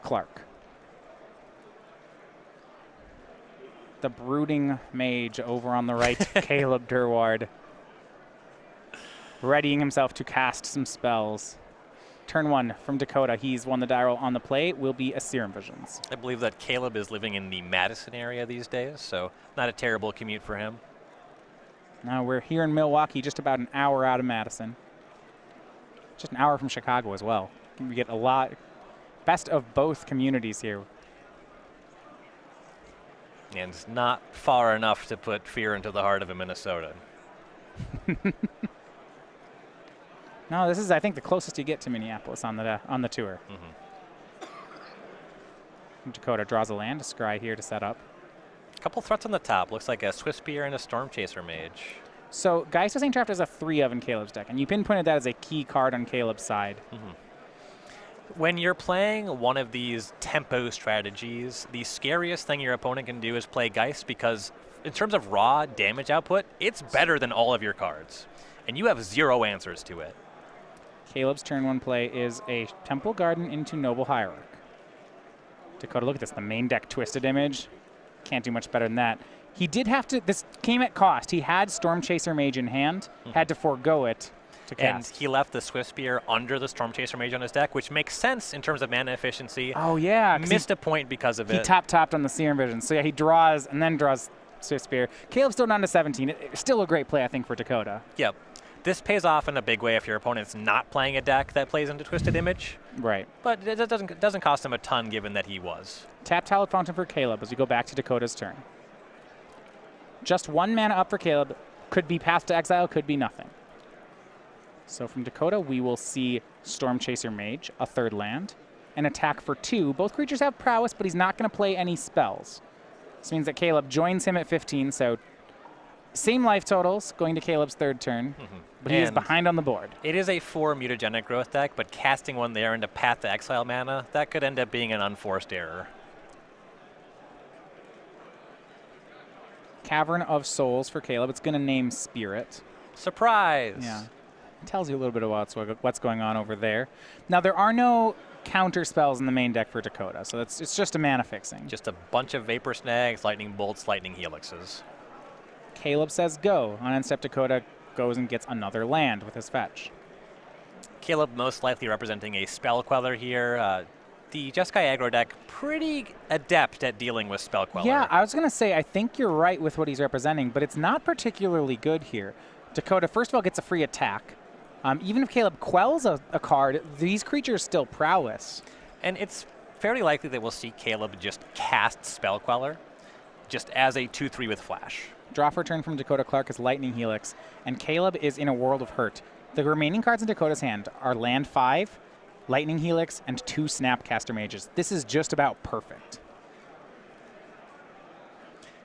Clark. The brooding mage over on the right, Caleb Durward, readying himself to cast some spells. Turn 1 from Dakota. He's won the die roll on the play. Will be a Serum Visions. I believe that Caleb is living in the Madison area these days, so not a terrible commute for him. Now we're here in Milwaukee, just about an hour out of Madison. Just an hour from Chicago as well. We get a lot, best of both communities here. And it's not far enough to put fear into the heart of a Minnesota. No, this is, I think, the closest you get to Minneapolis on the tour. Dakota draws a land, a scry here to set up. A couple threats on the top. Looks like a Swift Spear and a Storm Chaser Mage. So Geist of St. Trapped has a 3 of in Caleb's deck, and you pinpointed that as a key card on Caleb's side. When you're playing one of these tempo strategies, the scariest thing your opponent can do is play Geist, because in terms of raw damage output, it's better than all of your cards. And you have 0 answers to it. Caleb's turn 1 play is a Temple Garden into Noble Hierarch. Dakota, look at this, the main deck Twisted Image. Can't do much better than that. He did have to, this came at cost. He had Storm Chaser Mage in hand, had to forego it to cast. And he left the Swift Spear under the Storm Chaser Mage on his deck, which makes sense in terms of mana efficiency. Oh, yeah. Missed a point because of it. He topped on the Serum Vision. So, yeah, he draws and then draws Swift Spear. Caleb's still down to 17. It's still a great play, I think, for Dakota. Yep. This pays off in a big way if your opponent's not playing a deck that plays into Twisted Image. Right. But it doesn't cost him a ton, given that he was. Tap Hallowed Fountain for Caleb as we go back to Dakota's turn. Just 1 mana up for Caleb. Could be Path to Exile, could be nothing. So from Dakota, we will see Storm Chaser Mage, a 3rd land, and attack for 2. Both creatures have prowess, but he's not going to play any spells. This means that Caleb joins him at 15, so same life totals going to Caleb's 3rd turn, but he is behind on the board. It is a 4 mutagenic growth deck, but casting one there into Path to Exile mana, that could end up being an unforced error. Cavern of Souls for Caleb. It's going to name Spirit. Surprise! Yeah. It tells you a little bit about what's going on over there. Now, there are no counter spells in the main deck for Dakota, so it's just a mana fixing. Just a bunch of Vapor Snags, Lightning Bolts, Lightning Helixes. Caleb says go. On end step, Dakota goes and gets another land with his fetch. Caleb most likely representing a Spell Queller here. The Jeskai aggro deck, pretty adept at dealing with Spell Queller. Yeah, I was going to say, I think you're right with what he's representing, but it's not particularly good here. Dakota, first of all, gets a free attack. Even if Caleb quells a card, these creatures still prowess. And it's fairly likely that we'll see Caleb just cast Spell Queller, just as a 2/3 with Flash. Draw for turn from Dakota Clark is Lightning Helix, and Caleb is in a world of hurt. The remaining cards in Dakota's hand are Land 5, Lightning Helix, and 2 Snapcaster Mages. This is just about perfect.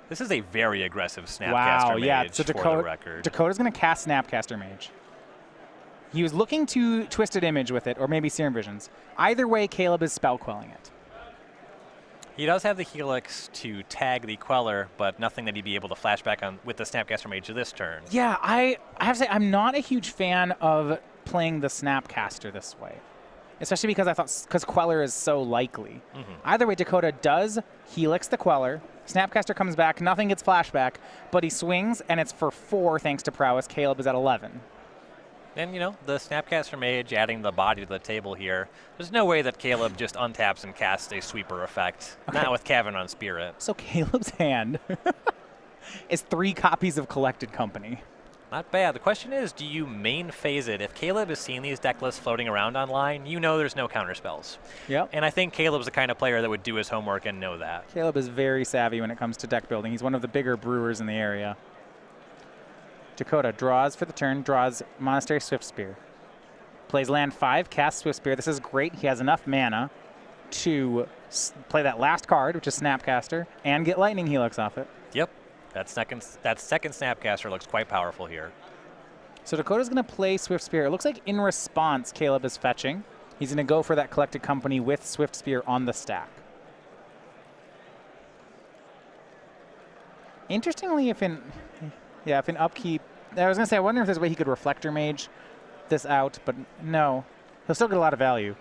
This is a very aggressive Snapcaster Mage so for the record. Dakota's going to cast Snapcaster Mage. He was looking to Twisted Image with it, or maybe Serum Visions. Either way, Caleb is spell quelling it. He does have the Helix to tag the Queller, but nothing that he'd be able to flashback on with the Snapcaster Mage this turn. Yeah, I have to say, I'm not a huge fan of playing the Snapcaster this way. Especially because Queller is so likely. Either way, Dakota does Helix the Queller. Snapcaster comes back, nothing gets flashback, but he swings, and it's for 4 thanks to prowess. Caleb is at 11. And, you know, the Snapcaster Mage adding the body to the table here. There's no way that Caleb just untaps and casts a sweeper effect. Okay. Not with Cavern on Spirit. So Caleb's hand is 3 copies of Collected Company. Not bad. The question is, do you main phase it? If Caleb is seeing these deck lists floating around online, you know there's no counter spells. Yep. And I think Caleb's the kind of player that would do his homework and know that. Caleb is very savvy when it comes to deck building. He's one of the bigger brewers in the area. Dakota draws for the turn, draws Monastery Swift Spear. Plays land 5, casts Swift Spear. This is great. He has enough mana to play that last card, which is Snapcaster, and get Lightning Helix off it. Yep. That second Snapcaster looks quite powerful here. So Dakota's going to play Swift Spear. It looks like in response, Caleb is fetching. He's going to go for that Collected Company with Swift Spear on the stack. Interestingly, if in upkeep, I was going to say, I wonder if there's a way he could Reflector Mage this out, but no. He'll still get a lot of value.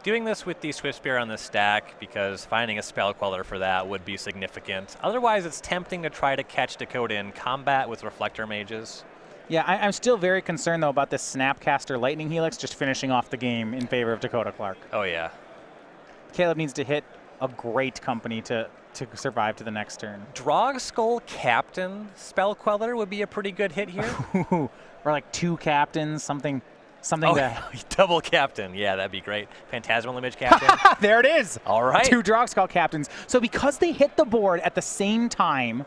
Doing this with the Swift Spear on the stack because finding a Spell Queller for that would be significant. Otherwise, it's tempting to try to catch Dakota in combat with Reflector Mages. Yeah, I'm still very concerned, though, about this Snapcaster Lightning Helix just finishing off the game in favor of Dakota Clark. Oh, yeah. Caleb needs to hit a great company to survive to the next turn. Drog Skull Captain Spell Queller would be a pretty good hit here. Or like 2 captains, something Oh, that... double Captain. Yeah, that'd be great. Phantasmal Image Captain. There it is. All right. 2 Drogskull captains. So because they hit the board at the same time,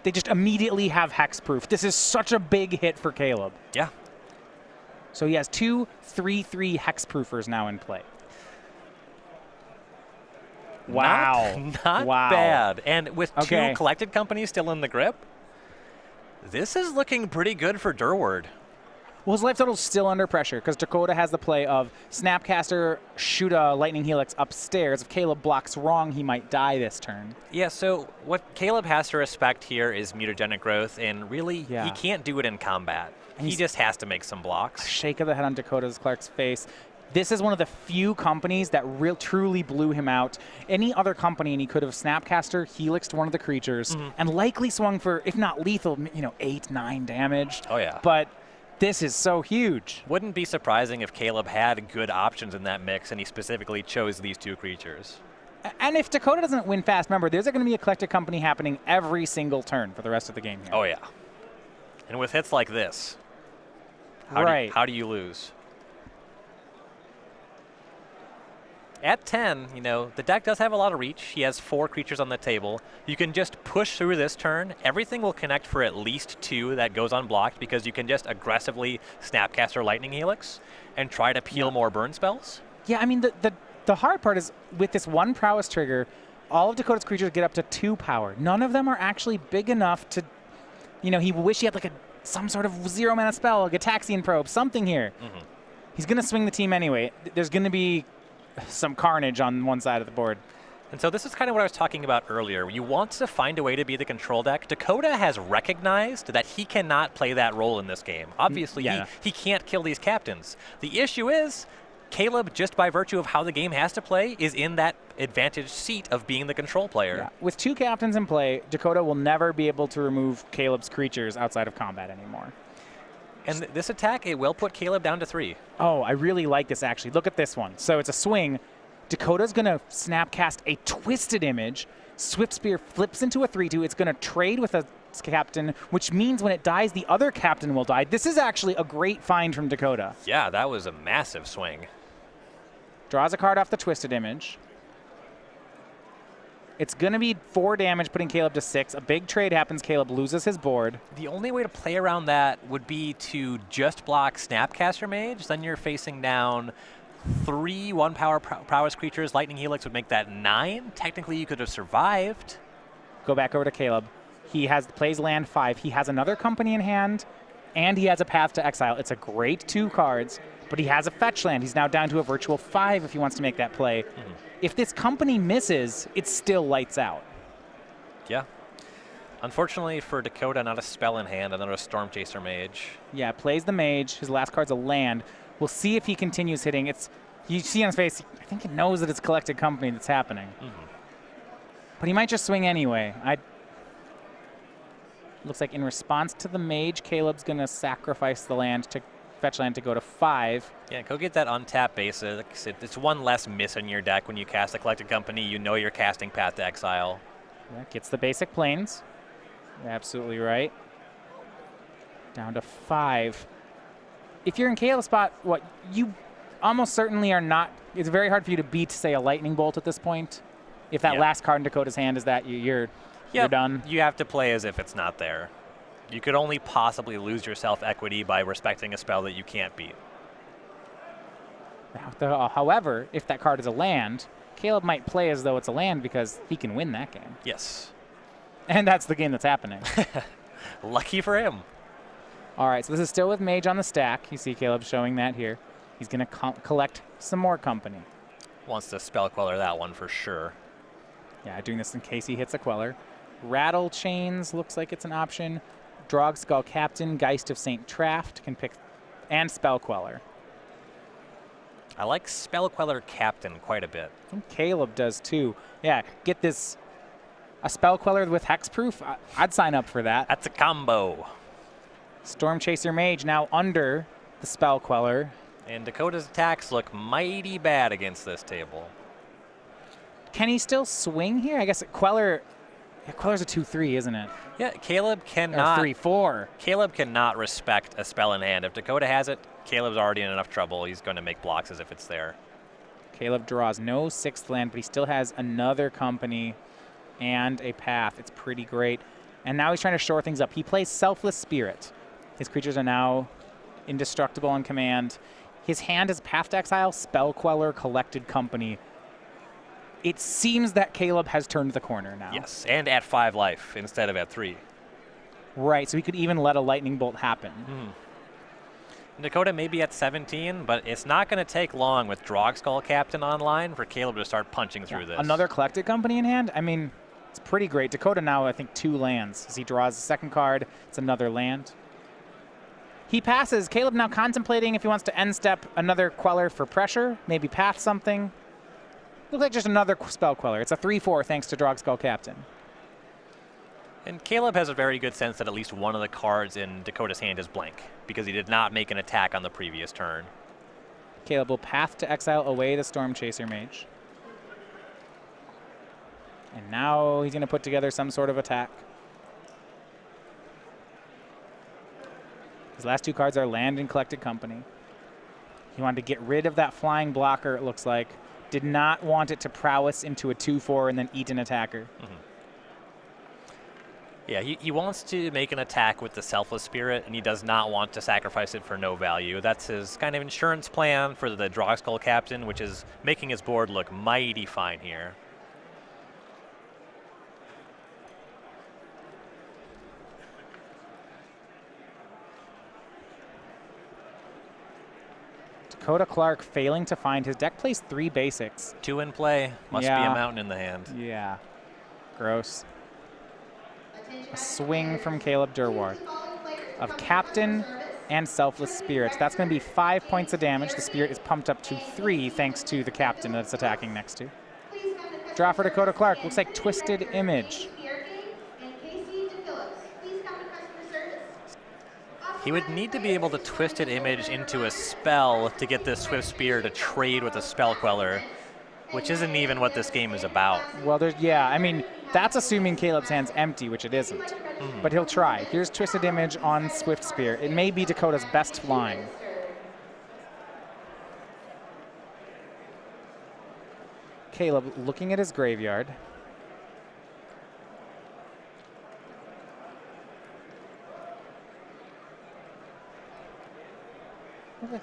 they just immediately have hexproof. This is such a big hit for Caleb. Yeah. So he has 2 3/3 hexproofers now in play. Wow. Not wow. bad. And with Okay. 2 collected companies still in the grip, this is looking pretty good for Durward. Well, his life total's still under pressure because Dakota has the play of Snapcaster, shoot a Lightning Helix upstairs. If Caleb blocks wrong, he might die this turn. Yeah, so what Caleb has to respect here is mutagenic growth, and really, he can't do it in combat. He just has to make some blocks. Shake of the head on Dakota Clark's face. This is one of the few companies that truly blew him out. Any other company, and he could have Snapcaster, Helixed one of the creatures, and likely swung for, if not lethal, 8, 9 damage. Oh, yeah. But this is so huge. Wouldn't be surprising if Caleb had good options in that mix, and he specifically chose these 2 creatures. And if Dakota doesn't win fast, remember, there's going to be a collected company happening every single turn for the rest of the game here. Oh, yeah. And with hits like this, how do you lose? At 10, the deck does have a lot of reach. He has 4 creatures on the table. You can just push through this turn. Everything will connect for at least 2 that goes unblocked because you can just aggressively Snapcaster Lightning Helix and try to peel more burn spells. Yeah, I mean, the hard part is with this 1 prowess trigger, all of Dakota's creatures get up to 2 power. None of them are actually big enough to, he wish he had like some sort of 0-mana spell, like a Taxian Probe, something here. He's going to swing the team anyway. There's going to be some carnage on one side of the board. And so this is kind of what I was talking about earlier. You want to find a way to be the control deck. Dakota has recognized that he cannot play that role in this game. Obviously, he can't kill these captains. The issue is Caleb, just by virtue of how the game has to play, is in that advantage seat of being the control player. Yeah. With 2 captains in play, Dakota will never be able to remove Caleb's creatures outside of combat anymore. And this attack, it will put Caleb down to 3. Oh, I really like this, actually. Look at this one. So it's a swing. Dakota's going to Snapcast a Twisted Image. Swift Spear flips into a 3/2. It's going to trade with a captain, which means when it dies, the other captain will die. This is actually a great find from Dakota. Yeah, that was a massive swing. Draws a card off the Twisted Image. It's going to be 4 damage, putting Caleb to 6. A big trade happens. Caleb loses his board. The only way to play around that would be to just block Snapcaster Mage. Then you're facing down 3 1-power prowess creatures. Lightning Helix would make that 9. Technically, you could have survived. Go back over to Caleb. He plays land 5. He has another company in hand, and he has a Path to Exile. It's a great 2 cards, but he has a fetch land. He's now down to a virtual 5 if he wants to make that play. If this company misses, it still lights out. Yeah. Unfortunately for Dakota, not a spell in hand, another Storm Chaser Mage. Yeah, plays the Mage. His last card's a land. We'll see if he continues hitting. You see on his face, I think he knows that it's collected company that's happening. But he might just swing anyway. Looks like in response to the Mage, Caleb's going to sacrifice the land to fetch land to go to 5. Yeah, go get that untapped basic. It's 1 less miss in your deck when you cast a collected company. You know you're casting Path to Exile. Yeah, gets the basic planes. You're absolutely right. Down to 5. If you're in Caleb's spot, you almost certainly are not. It's very hard for you to beat, say, a Lightning Bolt at this point. If that last card in Dakota's hand is that, you're done. You have to play as if it's not there. You could only possibly lose your self-equity by respecting a spell that you can't beat. However, if that card is a land, Caleb might play as though it's a land because he can win that game. Yes. And that's the game that's happening. Lucky for him. All right, so this is still with Mage on the stack. You see Caleb showing that here. He's going to collect some more company. Wants to Spell Queller that one for sure. Yeah, doing this in case he hits a Queller. Rattle Chains looks like it's an option. Drogskull Captain, Geist of St. Traft can pick, and Spell Queller. I like Spell Queller Captain quite a bit. I think Caleb does too. Yeah, get this, a Spell Queller with Hexproof. I'd sign up for that. That's a combo. Storm Chaser Mage now under the Spell Queller. And Dakota's attacks look mighty bad against this table. Can he still swing here? I guess Queller's a 2/3, isn't it? Yeah, Caleb cannot. Or 3/4. Caleb cannot respect a spell in hand. If Dakota has it, Caleb's already in enough trouble. He's going to make blocks as if it's there. Caleb draws no 6th land, but he still has another company and a path. It's pretty great. And now he's trying to shore things up. He plays Selfless Spirit. His creatures are now indestructible on command. His hand is Path to Exile, Spell Queller, Collected Company. It seems that Caleb has turned the corner now. Yes, and at 5 life instead of at 3. Right, so he could even let a Lightning Bolt happen. Dakota may be at 17, but it's not going to take long with Drogskull Captain online for Caleb to start punching through this. Another Collected Company in hand? I mean, it's pretty great. Dakota now, I think, 2 lands. As he draws the second card, it's another land. He passes. Caleb now contemplating if he wants to end step another Queller for pressure, maybe path something. Looks like just another Spell Queller. It's a 3/4 thanks to Drogskull Captain. And Caleb has a very good sense that at least one of the cards in Dakota's hand is blank, because he did not make an attack on the previous turn. Caleb will Path to Exile away the Storm Chaser Mage. And now he's going to put together some sort of attack. His last 2 cards are Land and Collected Company. He wanted to get rid of that flying blocker, it looks like. Did not want it to prowess into a 2/4 and then eat an attacker. Yeah, he wants to make an attack with the Selfless Spirit, and he does not want to sacrifice it for no value. That's his kind of insurance plan for the Drogskull Captain, which is making his board look mighty fine here. Dakota Clark failing to find his deck plays 3 basics. 2 in play. Must be a mountain in the hand. Yeah. Gross. A swing from Caleb Durward of Captain and Selfless Spirits. That's going to be 5 points of damage. The Spirit is pumped up to 3 thanks to the Captain that's attacking next to. Draw for Dakota Clark. Looks like Twisted Image. He would need to be able to Twisted Image into a spell to get this Swift Spear to trade with a Spell Queller, which isn't even what this game is about. Well, I mean, that's assuming Caleb's hand's empty, which it isn't. But he'll try. Here's Twisted Image on Swift Spear. It may be Dakota's best line. Caleb looking at his graveyard.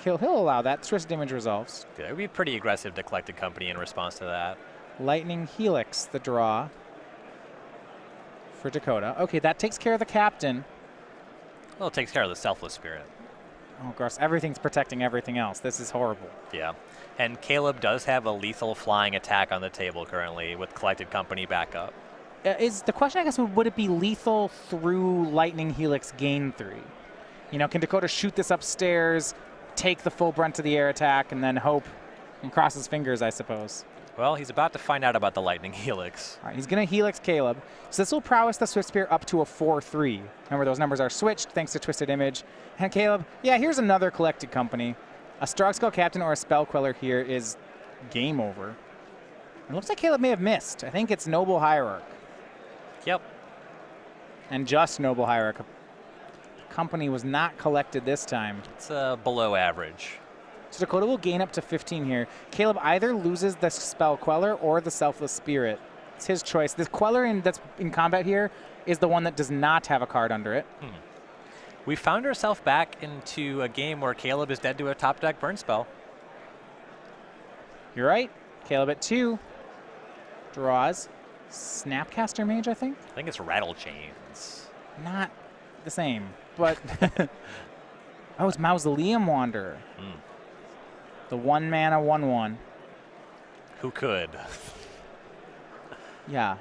He'll allow that. Twisted Image resolves. Yeah, it would be pretty aggressive to Collected Company in response to that. Lightning Helix, the draw for Dakota. Okay, that takes care of the Captain. Well, it takes care of the Selfless Spirit. Oh, gross. Everything's protecting everything else. This is horrible. Yeah. And Caleb does have a lethal flying attack on the table currently with Collected Company backup. Is the question, I guess, would it be lethal through Lightning Helix gain 3? You know, can Dakota shoot this upstairs, take the full brunt of the air attack, and then hope and cross his fingers, I suppose? Well, he's about to find out about the Lightning Helix. All right, he's going to Helix Caleb. So this will prowess the Swift Spear up to a 4/3. Remember, those numbers are switched thanks to Twisted Image. And Caleb, yeah, here's another Collected Company. A Drogskull Captain or a Spell Queller here is game over. It looks like Caleb may have missed. I think it's Noble Hierarch. Yep. And just Noble Hierarch. Company was not collected this time. It's below average. So Dakota will gain up to 15 here. Caleb either loses the Spell Queller or the Selfless Spirit. It's his choice. This Queller that's in combat here is the one that does not have a card under it. We found ourselves back into a game where Caleb is dead to a top deck burn spell. You're right. Caleb at 2. Draws. Snapcaster Mage, I think? I think it's Rattle Chains. Not the same, but... Oh, it's Mausoleum Wanderer. The 1-mana 1/1. Who could? Yeah.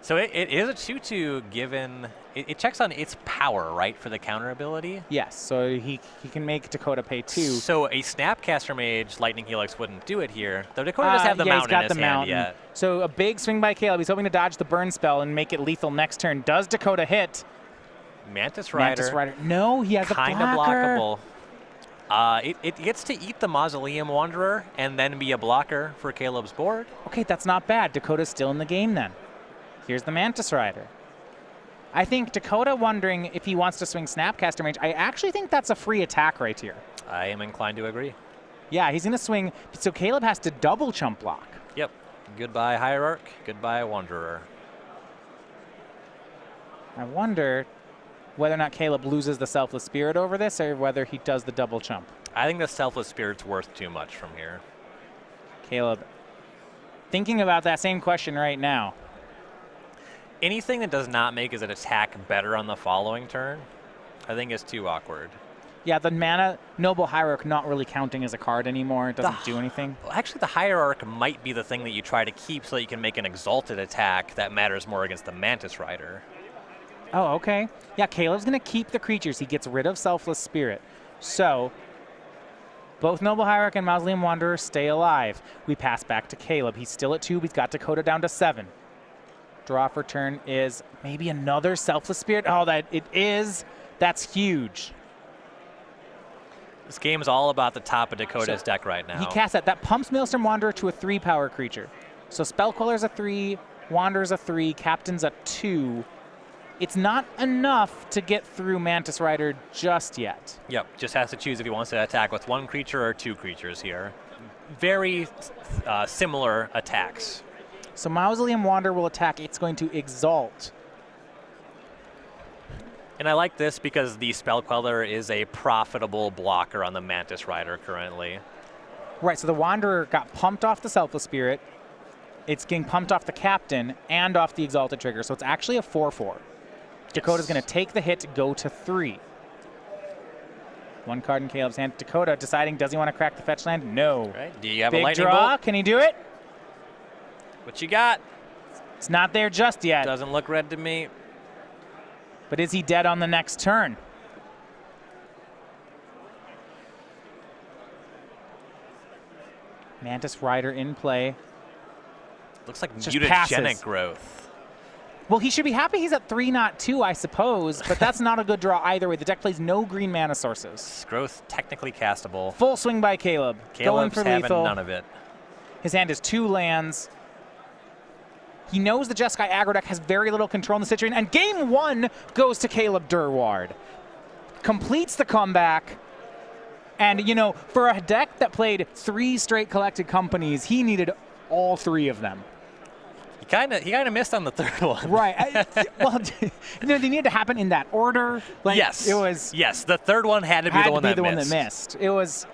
So it is a 2/2 given it checks on its power, right, for the counter ability. Yes, so he can make Dakota pay 2. So a Snapcaster Mage Lightning Helix wouldn't do it here, though Dakota does have the yeah, mountain he's got in his the hand mountain. yet. So a big swing by Caleb. He's hoping to dodge the burn spell and make it lethal next turn. Does Dakota hit? Mantis Rider. Mantis Rider. No, he has a blocker. Kind of blockable. It gets to eat the Mausoleum Wanderer and then be a blocker for Caleb's board. Okay, that's not bad. Dakota's still in the game then. Here's the Mantis Rider. I think Dakota wondering if he wants to swing Snapcaster Mage. I actually think that's a free attack right here. I am inclined to agree. Yeah, he's going to swing. So Caleb has to double chump block. Yep. Goodbye Hierarch. Goodbye Wanderer. I wonder whether or not Caleb loses the Selfless Spirit over this or whether he does the double chump. I think the Selfless Spirit's worth too much from here. Caleb thinking about that same question right now. Anything that does not make his attack better on the following turn, I think is too awkward. Yeah, the mana Noble Hierarch not really counting as a card anymore. It doesn't do anything. Well, actually, the Hierarch might be the thing that you try to keep so that you can make an Exalted attack that matters more against the Mantis Rider. Oh, okay. Yeah, Caleb's going to keep the creatures. He gets rid of Selfless Spirit. So both Noble Hierarch and Mausoleum Wanderer stay alive. We pass back to Caleb. He's still at 2. He's got Dakota down to 7. Draw for turn is maybe another Selfless Spirit. Oh, that it is. That's huge. This game is all about the top of Dakota's deck right now. He casts that. That pumps Maelstrom Wanderer to a 3-power creature. So Spellqueller's a 3, Wanderer's a 3, Captain's a 2. It's not enough to get through Mantis Rider just yet. Yep, just has to choose if he wants to attack with 1 creature or 2 creatures here. Very similar attacks. So Mausoleum Wanderer will attack. It's going to Exalt. And I like this because the Spellqueller is a profitable blocker on the Mantis Rider currently. Right, so the Wanderer got pumped off the Selfless Spirit. It's getting pumped off the Captain and off the Exalted trigger, so it's actually a 4/4. Dakota's going to take the hit, go to 3. 1 card in Caleb's hand. Dakota deciding, does he want to crack the fetch land? No. Right. Do you have Big a lightning draw. bolt? Can he do it? What you got? It's not there just yet. Doesn't look red to me. But is he dead on the next turn? Mantis Rider in play. Looks like Just mutagenic passes. growth. Well, he should be happy he's at 3, not 2, I suppose, but that's not a good draw either way. The deck plays no green mana sources. Growth technically castable. Full swing by Caleb. Going Caleb's for having lethal. none of it. His hand is 2 lands. He knows the Jeskai aggro deck has very little control in the situation, and game 1 goes to Caleb Durward. Completes the comeback. And, you know, for a deck that played 3 straight collected companies, he needed all 3 of them. He kind of missed on the third one. Right. Well, you know, they needed to happen in that order. Like, yes. It was. Yes, the third one had to be the one that missed. It was.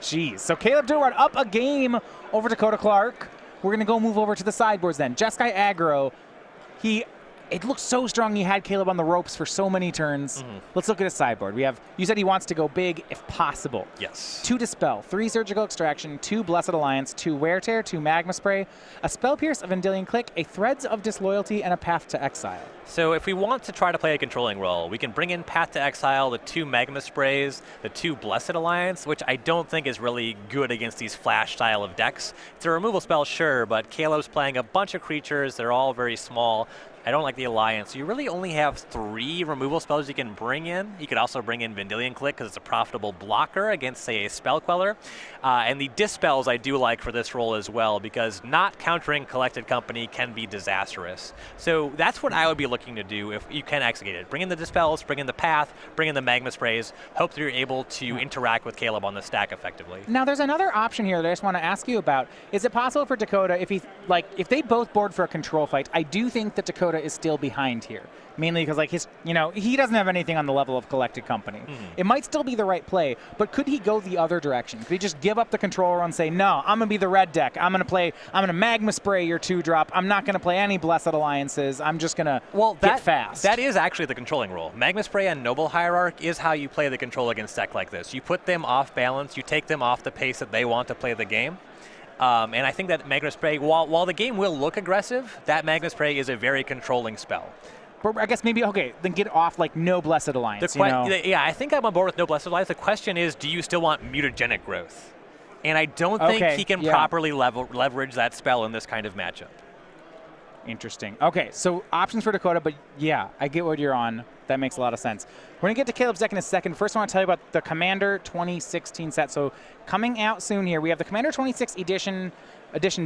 Jeez. So Caleb Durward up a game over Dakota Clark. We're going to go move over to the sideboards then. Jeskai aggro. It looks so strong he had Caleb on the ropes for so many turns. Let's look at his sideboard. We have, you said he wants to go big if possible. Yes. 2 Dispel, 3 Surgical Extraction, 2 Blessed Alliance, 2 Wear Tear, 2 Magma Spray, a Spell Pierce, a Vendilion Click, a Threads of Disloyalty, and a Path to Exile. So if we want to try to play a controlling role, we can bring in Path to Exile, the 2 Magma Sprays, the 2 Blessed Alliance, which I don't think is really good against these flash style of decks. It's a removal spell, sure, but Caleb's playing a bunch of creatures. They're all very small. I don't like the Alliance. You really only have 3 removal spells you can bring in. You could also bring in Vendilion Click because it's a profitable blocker against, say, a Spellqueller. And the Dispels I do like for this role as well because not countering Collected Company can be disastrous. So that's what I would be looking to do if you can execute it. Bring in the Dispels, bring in the Path, bring in the Magma Sprays. Hope that you're able to interact with Caleb on the stack effectively. Now, there's another option here that I just want to ask you about. Is it possible for Dakota, if they both board for a control fight, I do think that Dakota is still behind here, mainly because he doesn't have anything on the level of Collected Company. It might still be the right play, but could he go the other direction? Could he just give up the control and say, no, I'm going to be the red deck. I'm going to Magma Spray your 2-drop. I'm not going to play any Blessed Alliances. I'm just going to get fast. That is actually the controlling role. Magma Spray and Noble Hierarch is how you play the control against deck like this. You put them off balance. You take them off the pace that they want to play the game. And I think that Magma Spray, while the game will look aggressive, that Magma Spray is a very controlling spell. But I guess maybe, okay, then get off like no Blessed Alliance, Yeah, I think I'm on board with no Blessed Alliance. The question is, do you still want mutagenic growth? And I don't think he can properly leverage that spell in this kind of matchup. Interesting. Okay, so options for Dakota, but yeah, I get what you're on. That makes a lot of sense. We're going to get to Caleb's deck in a second. First, I want to tell you about the Commander 2016 set. So coming out soon here, we have the Commander 26 edition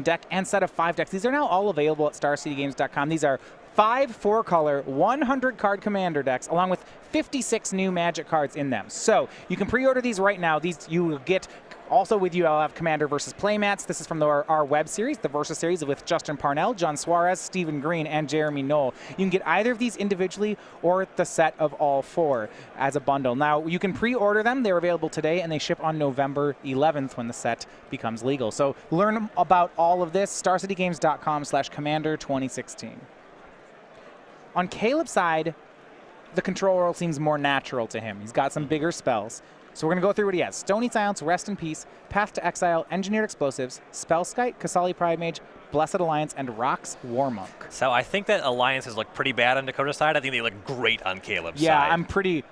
deck and set of 5 decks. These are now all available at StarCityGames.com. These are 5 4-color, 100-card Commander decks, along with 56 new Magic cards in them. So you can pre-order these right now. These you will get. Also with you, I'll have Commander versus Playmats. This is from our web series, the Versus series with Justin Parnell, John Suarez, Stephen Green, and Jeremy Knoll. You can get either of these individually or the set of all 4 as a bundle. Now, you can pre-order them. They're available today, and they ship on November 11th when the set becomes legal. So learn about all of this, starcitygames.com/Commander2016. On Caleb's side, the control role seems more natural to him. He's got some bigger spells. So we're going to go through what he has. Stony Silence, Rest in Peace, Path to Exile, Engineered Explosives, Spellskite, Kasali Pride Mage, Blessed Alliance, and Rock's Warmonk. So I think that alliances look pretty bad on Dakota's side. I think they look great on Caleb's side. Yeah, I'm pretty...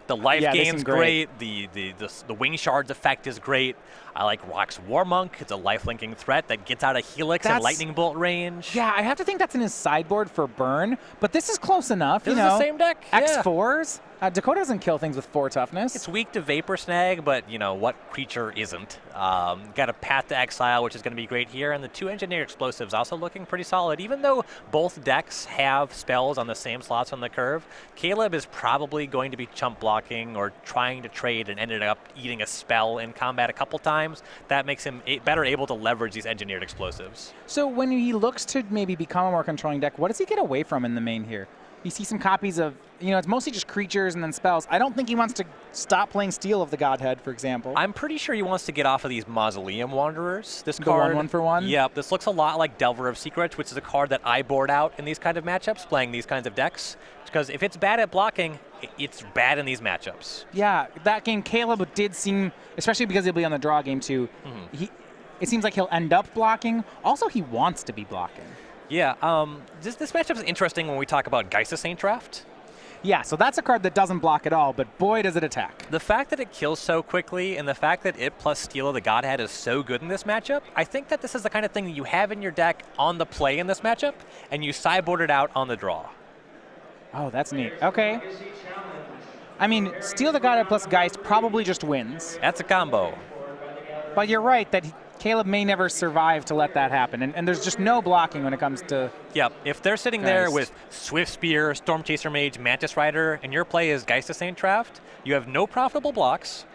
The life gain's great. The Wing Shards effect is great. I like Rock's Warmonk. It's a life-linking threat that gets out of Helix and Lightning Bolt range. Yeah, I have to think that's in his sideboard for burn, but this is close enough. This is the same deck. X4s. Dakota doesn't kill things with 4 toughness. It's weak to Vapor Snag, but what creature isn't? Got a Path to Exile, which is going to be great here, and the 2 Engineered Explosives also looking pretty solid. Even though both decks have spells on the same slots on the curve, Caleb is probably going to be chump blocking or trying to trade and ended up eating a spell in combat a couple times. That makes him better able to leverage these Engineered Explosives. So when he looks to maybe become a more controlling deck, what does he get away from in the main here? You see some copies of, it's mostly just creatures and then spells. I don't think he wants to stop playing Steel of the Godhead, for example. I'm pretty sure he wants to get off of these Mausoleum Wanderers. This card, 1/1 Yep, this looks a lot like Delver of Secrets, which is a card that I board out in these kind of matchups, playing these kinds of decks. Because if it's bad at blocking, it's bad in these matchups. Yeah, that game, Caleb did seem, especially because he'll be on the draw game too, it seems like he'll end up blocking. Also, he wants to be blocking. Yeah, this matchup is interesting when we talk about Geist of Saint Draft. Yeah, so that's a card that doesn't block at all, but boy, does it attack. The fact that it kills so quickly and the fact that it plus Steel of the Godhead is so good in this matchup, I think that this is the kind of thing that you have in your deck on the play in this matchup, and you sideboard it out on the draw. Oh, that's neat. Okay. I mean, Steel the Godhead plus Geist probably just wins. That's a combo. But you're right that Caleb may never survive to let that happen, and there's just no blocking when it comes to... Yep, if they're sitting there with Swift Spear, Storm Chaser Mage, Mantis Rider, and your play is Geist of Saint Draft, you have no profitable blocks,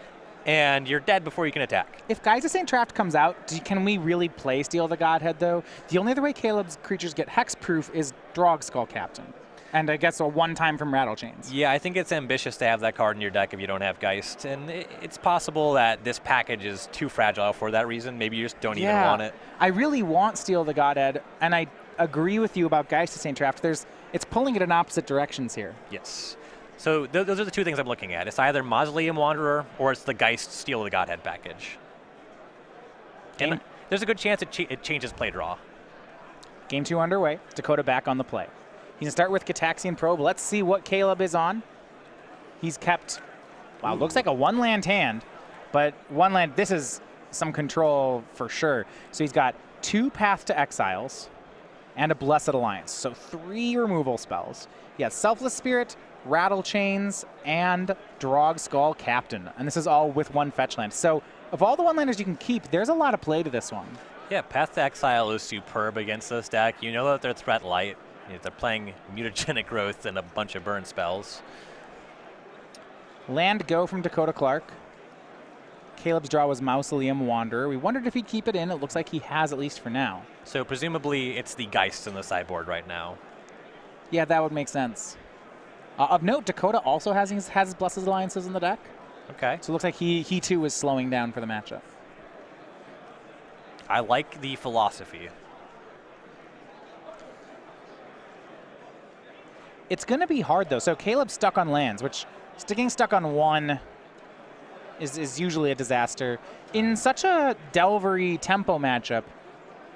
and you're dead before you can attack. If Geist of Saint Draft comes out, can we really play Steel the Godhead, though? The only other way Caleb's creatures get hexproof is Drog Skull Captain. And I guess a one-time from Rattle Chains. Yeah, I think it's ambitious to have that card in your deck if you don't have Geist. And it's possible that this package is too fragile for that reason. Maybe you just don't even want it. I really want Steel the Godhead, and I agree with you about Geist of Saint Draft. It's pulling it in opposite directions here. Yes. So those are the 2 things I'm looking at. It's either Mausoleum Wanderer or it's the Geist Steel of the Godhead package. And there's a good chance it changes play draw. Game 2 underway. Dakota back on the play. He's going to start with Gitaxian Probe. Let's see what Caleb is on. He's kept, wow, looks like a 1-land hand, but 1 land, this is some control for sure. So he's got 2 Path to Exiles and a Blessed Alliance. So 3 removal spells. He has Selfless Spirit, Rattle Chains, and Drog Skull Captain. And this is all with 1 fetch land. So of all the 1-landers you can keep, there's a lot of play to this one. Yeah, Path to Exile is superb against this deck. You know that they're threat light. They're playing Mutagenic Growth and a bunch of burn spells. Land go from Dakota Clark. Caleb's draw was Mausoleum Wanderer. We wondered if he'd keep it in. It looks like he has, at least for now. So presumably it's the Geist in the sideboard right now. Yeah, that would make sense. Of note, Dakota also has his Blessed Alliances in the deck. Okay. So it looks like he too is slowing down for the matchup. I like the philosophy. It's going to be hard, though. So Caleb's stuck on lands, which sticking stuck on 1 is usually a disaster. In such a Delvery tempo matchup,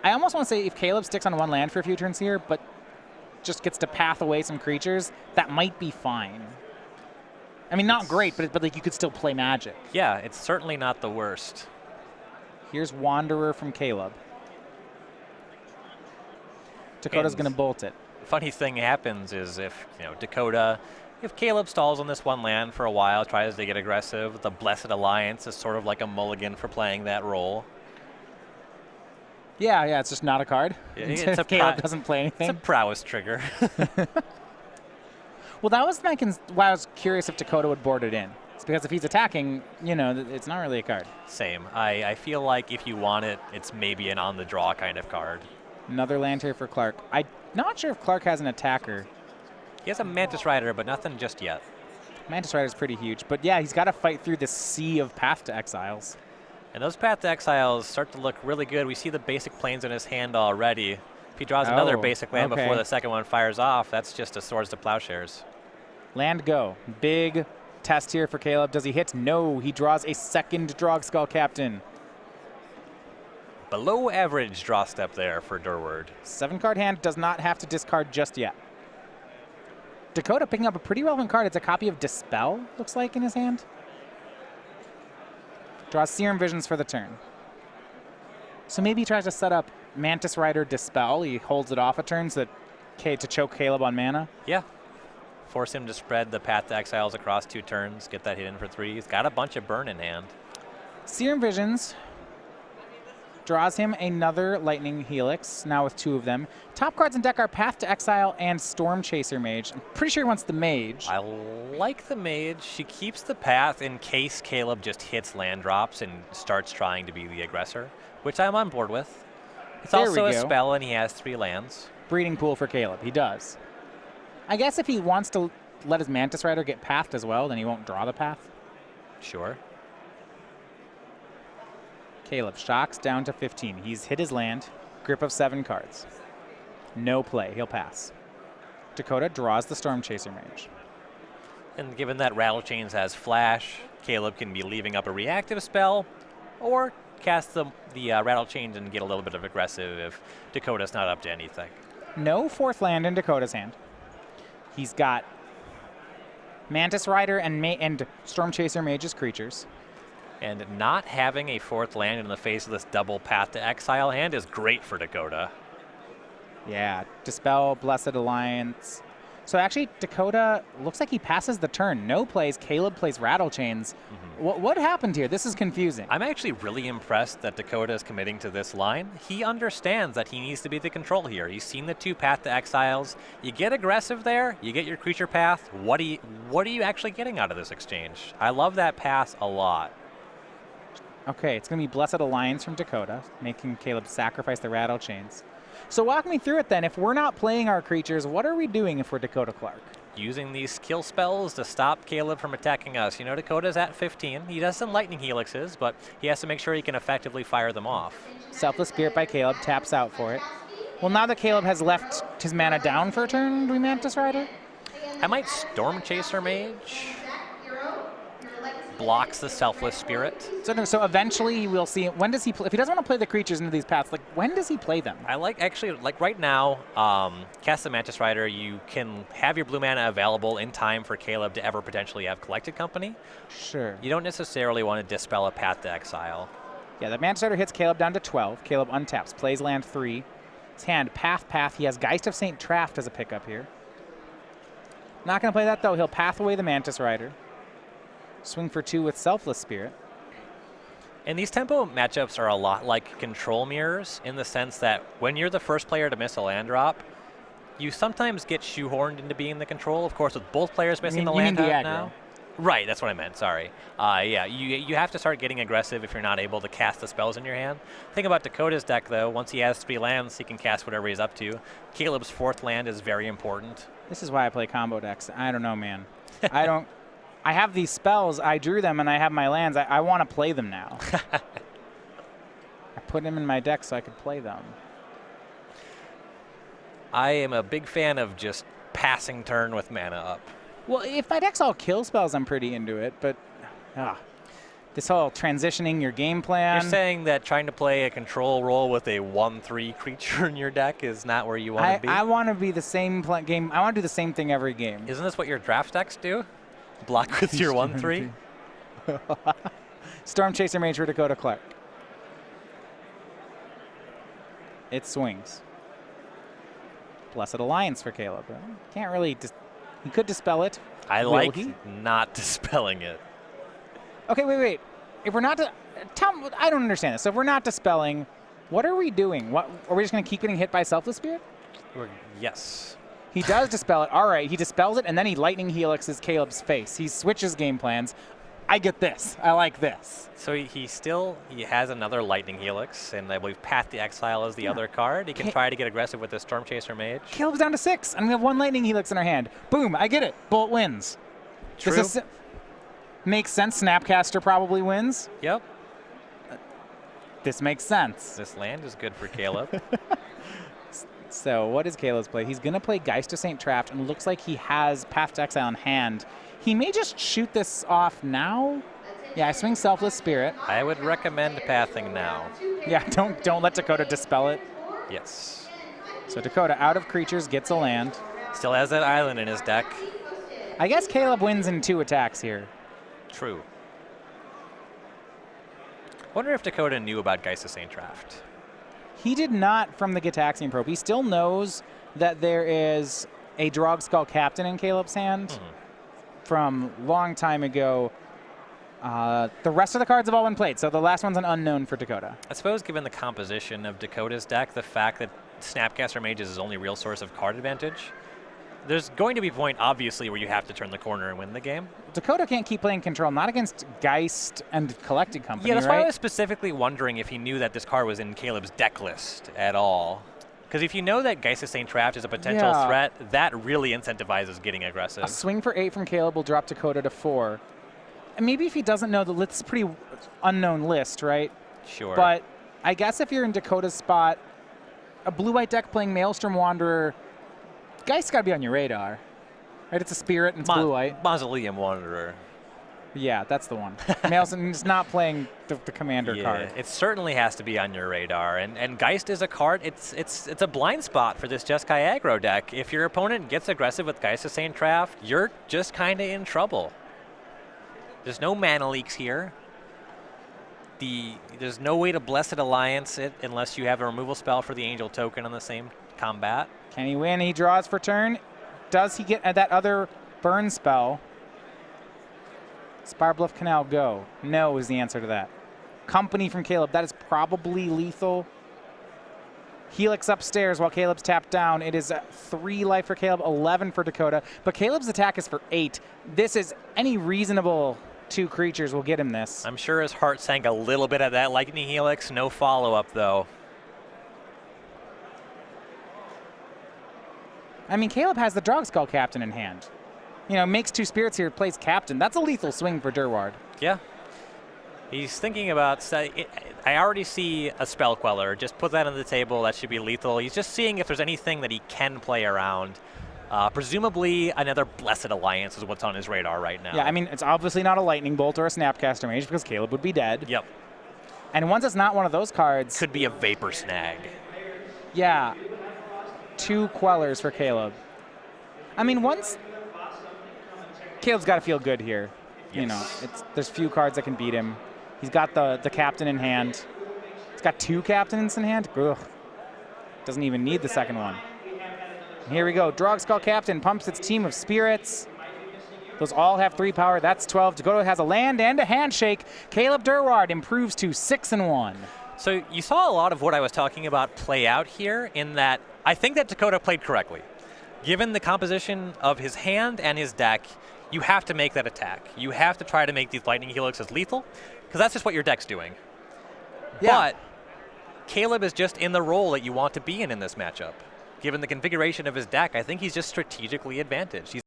I almost want to say if Caleb sticks on one land for a few turns here, but just gets to path away some creatures, that might be fine. I mean, not great, but like you could still play Magic. Yeah, it's certainly not the worst. Here's Wanderer from Caleb. Dakota's going to bolt it. Funny thing happens is if Dakota, if Caleb stalls on this one land for a while, tries to get aggressive, the Blessed Alliance is sort of like a mulligan for playing that role. Yeah, it's just not a card. It's a Caleb doesn't play anything. It's a prowess trigger. Well, that was why I was curious if Dakota would board it in. It's because if he's attacking, it's not really a card. Same. I feel like if you want it, it's maybe an on-the-draw kind of card. Another land here for Clark. I'm not sure if Clark has an attacker. He has a Mantis Rider, but nothing just yet. Mantis Rider is pretty huge. But yeah, he's got to fight through this sea of Path to Exiles. And those Path to Exiles start to look really good. We see the basic planes in his hand already. If he draws another basic land before the second one fires off, that's just a Swords to Plowshares. Land go. Big test here for Caleb. Does he hit? No. He draws a second Drogskull Captain. Below average draw step there for Durward. 7-card hand, does not have to discard just yet. Dakota picking up a pretty relevant card. It's a copy of Dispel, looks like, in his hand. Draws Serum Visions for the turn. So maybe he tries to set up Mantis Rider Dispel. He holds it off a turn so that to choke Caleb on mana. Yeah. Force him to spread the Path to Exiles across 2 turns, get that hit in for 3. He's got a bunch of burn in hand. Serum Visions draws him another Lightning Helix, now with 2 of them. Top cards in deck are Path to Exile and Storm Chaser Mage. I'm pretty sure he wants the Mage. I like the Mage. She keeps the Path in case Caleb just hits land drops and starts trying to be the aggressor, which I'm on board with. It's also a spell, and he has 3 lands. Breeding Pool for Caleb. He does. I guess if he wants to let his Mantis Rider get pathed as well, then he won't draw the path. Sure. Caleb shocks down to 15. He's hit his land. Grip of 7 cards. No play. He'll pass. Dakota draws the Storm Chaser Mage. And given that Rattle Chains has Flash, Caleb can be leaving up a reactive spell, or cast the Rattle Chains and get a little bit of aggressive if Dakota's not up to anything. No 4th land in Dakota's hand. He's got Mantis Rider and Storm Chaser Mage's creatures. And not having a 4th land in the face of this double Path to Exile hand is great for Dakota. Yeah, Dispel, Blessed Alliance. So actually, Dakota looks like he passes the turn. No plays. Caleb plays Rattle Chains. What happened here? This is confusing. I'm actually really impressed that Dakota is committing to this line. He understands that he needs to be the control here. He's seen the 2 Path to Exiles. You get aggressive there, you get your creature path. What are you actually getting out of this exchange? I love that pass a lot. Okay, it's going to be Blessed Alliance from Dakota, making Caleb sacrifice the Rattle Chains. So walk me through it then. If we're not playing our creatures, what are we doing if we're Dakota Clark? Using these kill spells to stop Caleb from attacking us. Dakota's at 15. He does some Lightning Helixes, but he has to make sure he can effectively fire them off. Selfless Spirit by Caleb, taps out for it. Well, now that Caleb has left his mana down for a turn, do we Mantis Rider? I might Storm Chaser Mage. Blocks the Selfless Spirit. So eventually we'll see. When does he play? If he doesn't want to play the creatures into these paths, when does he play them? I like right now, cast the Mantis Rider, you can have your blue mana available in time for Caleb to ever potentially have Collected Company. Sure. You don't necessarily want to dispel a Path to Exile. Yeah, the Mantis Rider hits Caleb down to 12. Caleb untaps, plays land 3. His hand, Path. He has Geist of St. Traft as a pickup here. Not going to play that, though. He'll path away the Mantis Rider. Swing for 2 with Selfless Spirit. And these tempo matchups are a lot like control mirrors in the sense that when you're the first player to miss a land drop, you sometimes get shoehorned into being the control. Of course, with both players missing the land drop now. Right, that's what I meant, sorry. Yeah, you have to start getting aggressive if you're not able to cast the spells in your hand. Think about Dakota's deck, though. Once he has 3 lands, he can cast whatever he's up to. Caleb's 4th land is very important. This is why I play combo decks. I don't know, man. I have these spells, I drew them, and I have my lands. I want to play them now. I put them in my deck so I could play them. I am a big fan of just passing turn with mana up. Well, if my deck's all kill spells, I'm pretty into it, but... this whole transitioning your game plan. You're saying that trying to play a control role with a 1/3 creature in your deck is not where you want to be? I want to be the same game. I want to do the same thing every game. Isn't this what your draft decks do? Block with your 1/3? Storm Chaser Mage for Dakota Clark. It swings. Blessed Alliance for Caleb. Can't really. He could dispel it. I like not dispelling it. Okay, wait. If we're not, I don't understand this. So if we're not dispelling, what are we doing? What are we just going to keep getting hit by Selfless Spirit? Yes. He does dispel it. All right, he dispels it, and then he Lightning Helixes Caleb's face. He switches game plans. I get this. I like this. So he has another Lightning Helix, and I believe Path to Exile is the other card. He can try to get aggressive with the Storm Chaser Mage. Caleb's down to 6, and we have 1 Lightning Helix in our hand. Boom, I get it. Bolt wins. True. Makes sense. Snapcaster probably wins. Yep. This makes sense. This land is good for Caleb. So what is Caleb's play? He's going to play Geist of St. Trapped, and it looks like he has Path to Exile in hand. He may just shoot this off now. Yeah, I swing Selfless Spirit. I would recommend pathing now. Yeah, don't let Dakota dispel it. Yes. So Dakota, out of creatures, gets a land. Still has that island in his deck. I guess Caleb wins in 2 attacks here. True. Wonder if Dakota knew about Geist of St. Traft. He did not from the Gitaxian Probe. He still knows that there is a Drog Skull Captain in Caleb's hand from long time ago. The rest of the cards have all been played, so the last one's an unknown for Dakota. I suppose given the composition of Dakota's deck, the fact that Snapcaster Mage is his only real source of card advantage, there's going to be a point, obviously, where you have to turn the corner and win the game. Dakota can't keep playing Control, not against Geist and Collected Company, Yeah, that's right? why I was specifically wondering if he knew that this card was in Caleb's deck list at all. Because if you know that Geist of St. Traft is a potential threat, that really incentivizes getting aggressive. A swing for 8 from Caleb will drop Dakota to 4. And maybe if he doesn't know the list, it's a pretty unknown list, right? Sure. But I guess if you're in Dakota's spot, a blue-white deck playing Maelstrom Wanderer, Geist's got to be on your radar, right? It's a spirit and it's blue-white. Mausoleum Wanderer. Yeah, that's the one. Maelstrom is not playing the commander card. It certainly has to be on your radar. And Geist is a card, it's a blind spot for this Jeskai aggro deck. If your opponent gets aggressive with Geist of St. Traft, you're just kind of in trouble. There's no mana leaks here. There's no way to Blessed Alliance it unless you have a removal spell for the Angel token on the same combat. Can he win? He draws for turn. Does he get that other burn spell? Spire Bluff Canal go. No is the answer to that. Company from Caleb. That is probably lethal. Helix upstairs while Caleb's tapped down. It is 3 life for Caleb, 11 for Dakota. But Caleb's attack is for 8. This is any reasonable 2 creatures will get him this. I'm sure his heart sank a little bit at that Lightning Helix. No follow-up, though. I mean, Caleb has the Drog Skull Captain in hand. You know, makes 2 spirits here, plays Captain. That's a lethal swing for Durward. Yeah. He's thinking about, I already see a Spell Queller. Just put that on the table. That should be lethal. He's just seeing if there's anything that he can play around. Presumably, another Blessed Alliance is what's on his radar right now. Yeah, I mean, it's obviously not a Lightning Bolt or a Snapcaster Mage because Caleb would be dead. Yep. And once it's not one of those cards... Could be a Vapor Snag. Yeah. 2 Quellers for Caleb. I mean, once... Caleb's got to feel good here. Yes. You know, there's few cards that can beat him. He's got the Captain in hand. He's got 2 Captains in hand. Ugh. Doesn't even need the second one. Here we go. Drog Skull Captain pumps its team of spirits. Those all have 3 power. That's 12. Dakota has a land and a handshake. Caleb Durward improves to 6-1. So you saw a lot of what I was talking about play out here in that I think that Dakota played correctly. Given the composition of his hand and his deck, you have to make that attack. You have to try to make these Lightning Helixes lethal because that's just what your deck's doing. Yeah. But Caleb is just in the role that you want to be in this matchup. Given the configuration of his deck, I think he's just strategically advantaged.